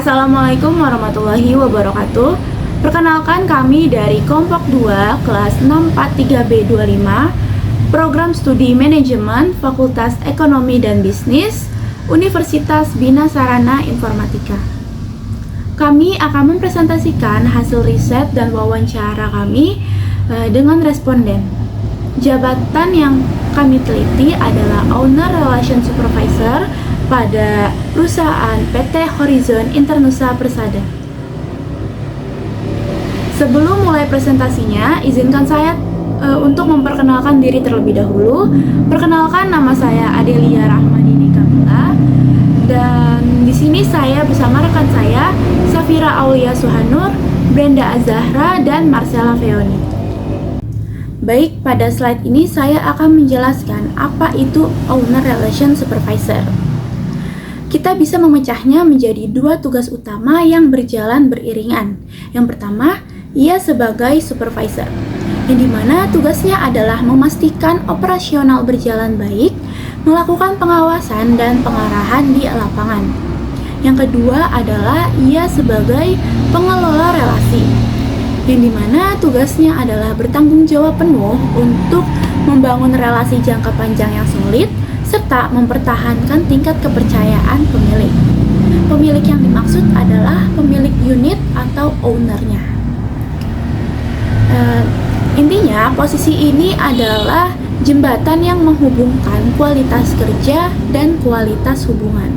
Assalamualaikum warahmatullahi wabarakatuh. Perkenalkan kami dari Kelompok 2 kelas 643B25 Program Studi Manajemen Fakultas Ekonomi dan Bisnis Universitas Bina Sarana Informatika. Kami akan mempresentasikan hasil riset dan wawancara kami dengan responden. Jabatan yang kami teliti adalah Owner Relation Supervisor pada perusahaan PT Horizon Internusa Persada. Sebelum mulai presentasinya, izinkan saya untuk memperkenalkan diri terlebih dahulu. Perkenalkan, nama saya Adelia Rahmadini Kamila, dan di sini saya bersama rekan saya Safira Aulia Suhanur, Brenda Azahra, dan Marcella Feoni. Baik, pada slide ini saya akan menjelaskan apa itu Owner Relation Supervisor. Kita bisa memecahnya menjadi dua tugas utama yang berjalan beriringan. Yang pertama, ia sebagai supervisor, yang dimana tugasnya adalah memastikan operasional berjalan baik, melakukan pengawasan dan pengarahan di lapangan. Yang kedua adalah ia sebagai pengelola relasi, yang dimana tugasnya adalah bertanggung jawab penuh untuk membangun relasi jangka panjang yang solid, serta mempertahankan tingkat kepercayaan pemilik. Pemilik yang dimaksud adalah pemilik unit atau ownernya. Intinya, posisi ini adalah jembatan yang menghubungkan kualitas kerja dan kualitas hubungan.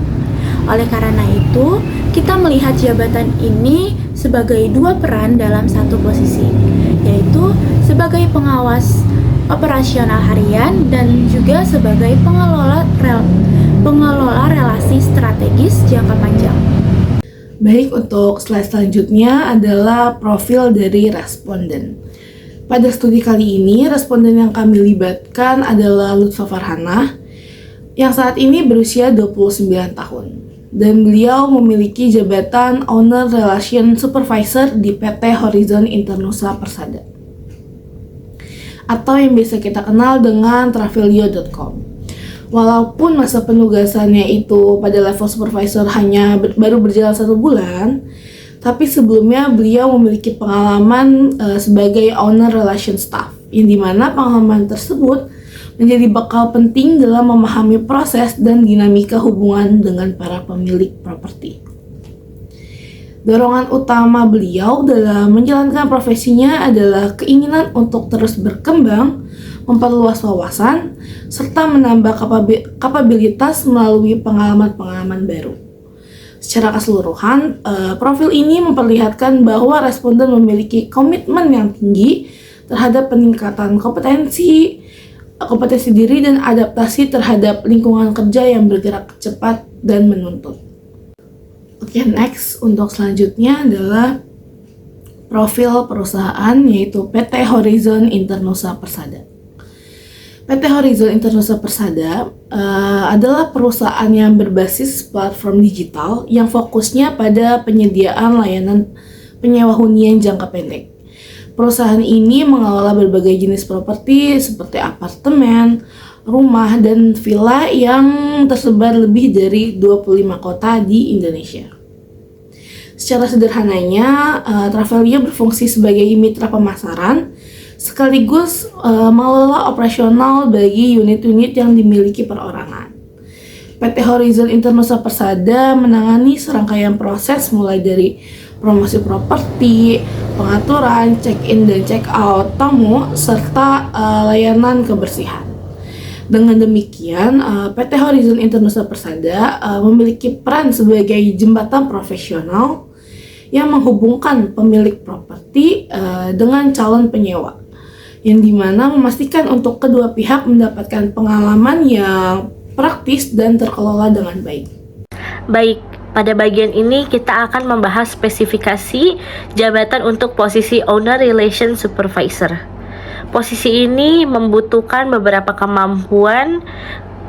Oleh karena itu, kita melihat jabatan ini sebagai dua peran dalam satu posisi, yaitu sebagai pengawas operasional harian dan juga sebagai pengelola relasi strategis jangka panjang. Baik, untuk slide selanjutnya adalah profil dari responden. Pada studi kali ini, responden yang kami libatkan adalah Lutfa Farhanah, yang saat ini berusia 29 tahun. Dan beliau memiliki jabatan Owner Relation Supervisor di PT Horizon Internusa Persada, atau yang biasa kita kenal dengan Travelio.com. Walaupun masa penugasannya itu pada level supervisor hanya baru berjalan 1 bulan, tapi sebelumnya beliau memiliki pengalaman sebagai Owner Relation Staff, yang dimana pengalaman tersebut menjadi bekal penting dalam memahami proses dan dinamika hubungan dengan para pemilik properti. Dorongan utama beliau dalam menjalankan profesinya adalah keinginan untuk terus berkembang, memperluas wawasan, serta menambah kapabilitas melalui pengalaman-pengalaman baru. Secara keseluruhan, profil ini memperlihatkan bahwa responden memiliki komitmen yang tinggi terhadap peningkatan kompetensi diri dan adaptasi terhadap lingkungan kerja yang bergerak cepat dan menuntut. Oke, next untuk selanjutnya adalah profil perusahaan, yaitu PT Horizon Internusa Persada. PT Horizon Internusa Persada adalah perusahaan yang berbasis platform digital yang fokusnya pada penyediaan layanan penyewa hunian jangka pendek. Perusahaan ini mengelola berbagai jenis properti seperti apartemen, rumah, dan villa yang tersebar lebih dari 25 kota di Indonesia. Secara sederhananya, Travelio berfungsi sebagai mitra pemasaran sekaligus mengelola operasional bagi unit-unit yang dimiliki perorangan. PT Horizon Internusa Persada menangani serangkaian proses mulai dari promosi properti, pengaturan, check-in dan check-out tamu, serta layanan kebersihan. Dengan demikian, PT Horizon Internusa Persada memiliki peran sebagai jembatan profesional yang menghubungkan pemilik properti dengan calon penyewa, yang dimana memastikan untuk kedua pihak mendapatkan pengalaman yang praktis dan terkelola dengan baik. Baik, pada bagian ini kita akan membahas spesifikasi jabatan untuk posisi Owner Relation Supervisor. Posisi ini membutuhkan beberapa kemampuan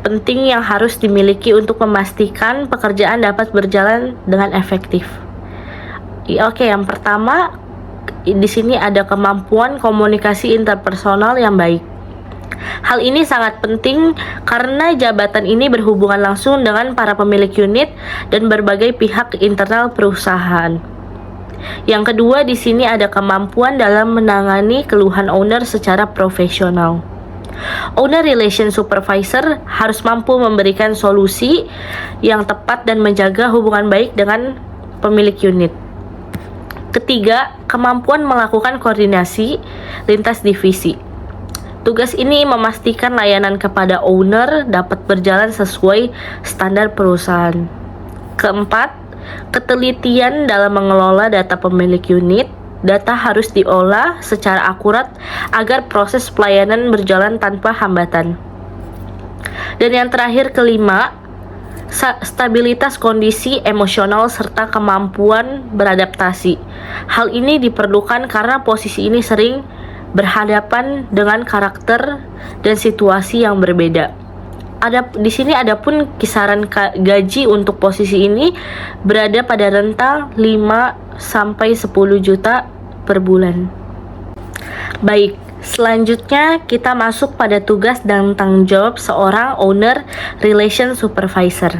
penting yang harus dimiliki untuk memastikan pekerjaan dapat berjalan dengan efektif. Oke, yang pertama di sini ada kemampuan komunikasi interpersonal yang baik. Hal ini sangat penting karena jabatan ini berhubungan langsung dengan para pemilik unit dan berbagai pihak internal perusahaan. Yang kedua, di sini ada kemampuan dalam menangani keluhan owner secara profesional. Owner Relation Supervisor harus mampu memberikan solusi yang tepat dan menjaga hubungan baik dengan pemilik unit. Ketiga, kemampuan melakukan koordinasi lintas divisi. Tugas ini memastikan layanan kepada owner dapat berjalan sesuai standar perusahaan. Keempat, ketelitian dalam mengelola data pemilik unit. Data harus diolah secara akurat agar proses pelayanan berjalan tanpa hambatan. Dan yang terakhir, kelima, stabilitas kondisi emosional serta kemampuan beradaptasi. Hal ini diperlukan karena posisi ini sering berhadapan dengan karakter dan situasi yang berbeda. Di sini ada pun kisaran gaji untuk posisi ini berada pada rentang 5 sampai 10 juta per bulan. Baik, selanjutnya kita masuk pada tugas dan tanggung jawab seorang Owner Relation Supervisor.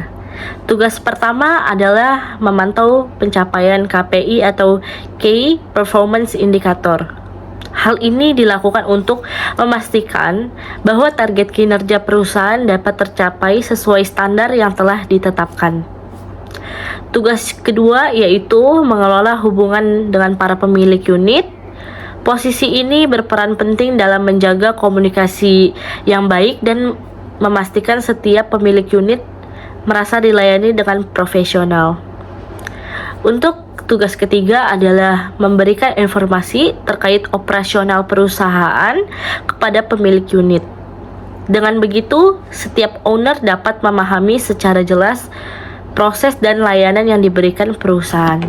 Tugas pertama adalah memantau pencapaian KPI atau Key Performance Indicator. Hal ini dilakukan untuk memastikan bahwa target kinerja perusahaan dapat tercapai sesuai standar yang telah ditetapkan. Tugas kedua yaitu mengelola hubungan dengan para pemilik unit. Posisi ini berperan penting dalam menjaga komunikasi yang baik dan memastikan setiap pemilik unit merasa dilayani dengan profesional. Untuk tugas ketiga adalah memberikan informasi terkait operasional perusahaan kepada pemilik unit. Dengan begitu, setiap owner dapat memahami secara jelas proses dan layanan yang diberikan perusahaan.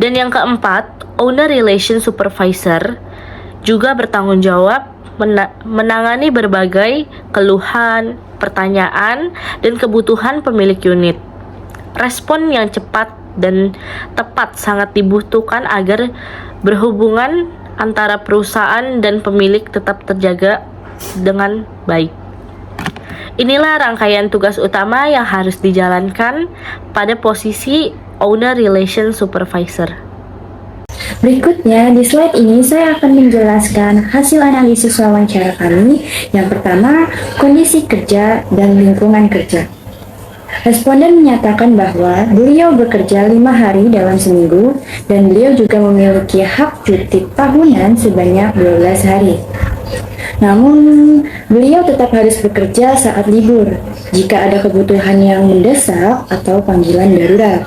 Dan yang keempat, Owner Relation Supervisor juga bertanggung jawab menangani berbagai keluhan, pertanyaan, dan kebutuhan pemilik unit. Respon yang cepat dan tepat sangat dibutuhkan agar berhubungan antara perusahaan dan pemilik tetap terjaga dengan baik. Inilah rangkaian tugas utama yang harus dijalankan pada posisi Owner Relation Supervisor. Berikutnya, di slide ini saya akan menjelaskan hasil analisis wawancara kami. Yang pertama, kondisi kerja dan lingkungan kerja. Responden menyatakan bahwa beliau bekerja 5 hari dalam seminggu dan beliau juga memiliki hak cuti tahunan sebanyak 12 hari. Namun, beliau tetap harus bekerja saat libur jika ada kebutuhan yang mendesak atau panggilan darurat.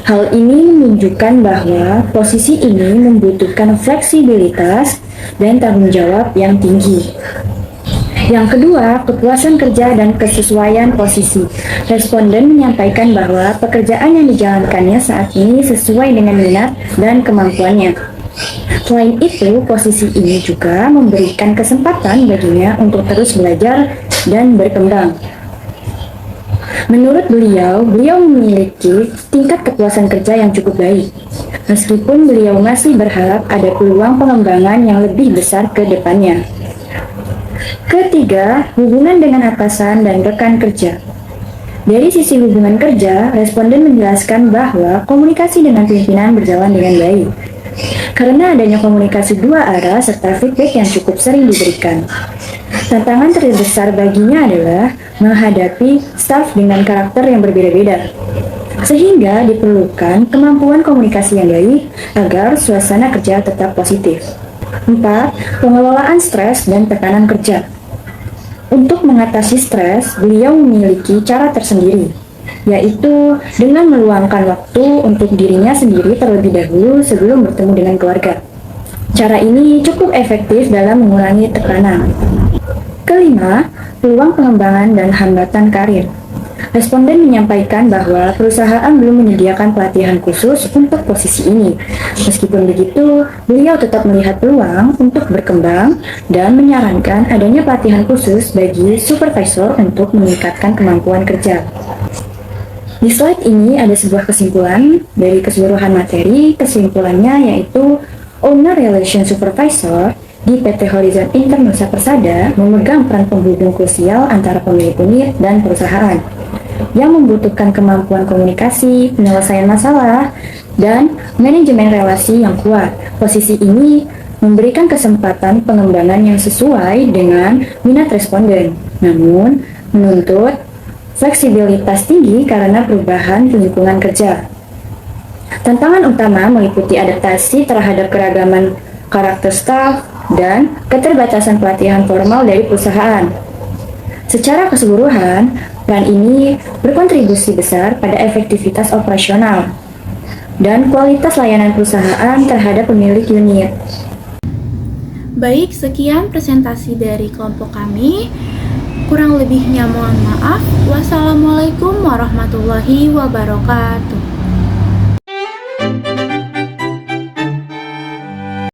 Hal ini menunjukkan bahwa posisi ini membutuhkan fleksibilitas dan tanggung jawab yang tinggi. Yang kedua, kepuasan kerja dan kesesuaian posisi. Responden menyampaikan bahwa pekerjaan yang dijalankannya saat ini sesuai dengan minat dan kemampuannya. Selain itu, posisi ini juga memberikan kesempatan baginya untuk terus belajar dan berkembang. Menurut beliau memiliki tingkat kepuasan kerja yang cukup baik. Meskipun beliau masih berharap ada peluang pengembangan yang lebih besar ke depannya. Ketiga, hubungan dengan atasan dan rekan kerja. Dari sisi hubungan kerja, responden menjelaskan bahwa komunikasi dengan pimpinan berjalan dengan baik. Karena adanya komunikasi dua arah serta feedback yang cukup sering diberikan. Tantangan terbesar baginya adalah menghadapi staf dengan karakter yang berbeda-beda. Sehingga diperlukan kemampuan komunikasi yang baik agar suasana kerja tetap positif. 4. Pengelolaan stres dan tekanan kerja. Untuk mengatasi stres, beliau memiliki cara tersendiri, yaitu dengan meluangkan waktu untuk dirinya sendiri terlebih dahulu sebelum bertemu dengan keluarga. Cara ini cukup efektif dalam mengurangi tekanan. Kelima, peluang pengembangan dan hambatan karir. Responden menyampaikan bahwa perusahaan belum menyediakan pelatihan khusus untuk posisi ini. Meskipun begitu, beliau tetap melihat peluang untuk berkembang dan menyarankan adanya pelatihan khusus bagi supervisor untuk meningkatkan kemampuan kerja. Di slide ini ada sebuah kesimpulan dari keseluruhan materi. Kesimpulannya yaitu Owner Relation Supervisor di PT Horizon Inter Nusa Persada memegang peran penghubung krusial antara pemilik unit dan perusahaan yang membutuhkan kemampuan komunikasi, penyelesaian masalah, dan manajemen relasi yang kuat. Posisi ini memberikan kesempatan pengembangan yang sesuai dengan minat responden, namun menuntut fleksibilitas tinggi karena perubahan lingkungan kerja. Tantangan utama meliputi adaptasi terhadap keragaman karakter staf dan keterbatasan pelatihan formal dari perusahaan. Secara keseluruhan, peran ini berkontribusi besar pada efektivitas operasional dan kualitas layanan perusahaan terhadap pemilik unit. Baik, sekian presentasi dari kelompok kami. Kurang lebihnya mohon maaf. Wassalamualaikum warahmatullahi wabarakatuh.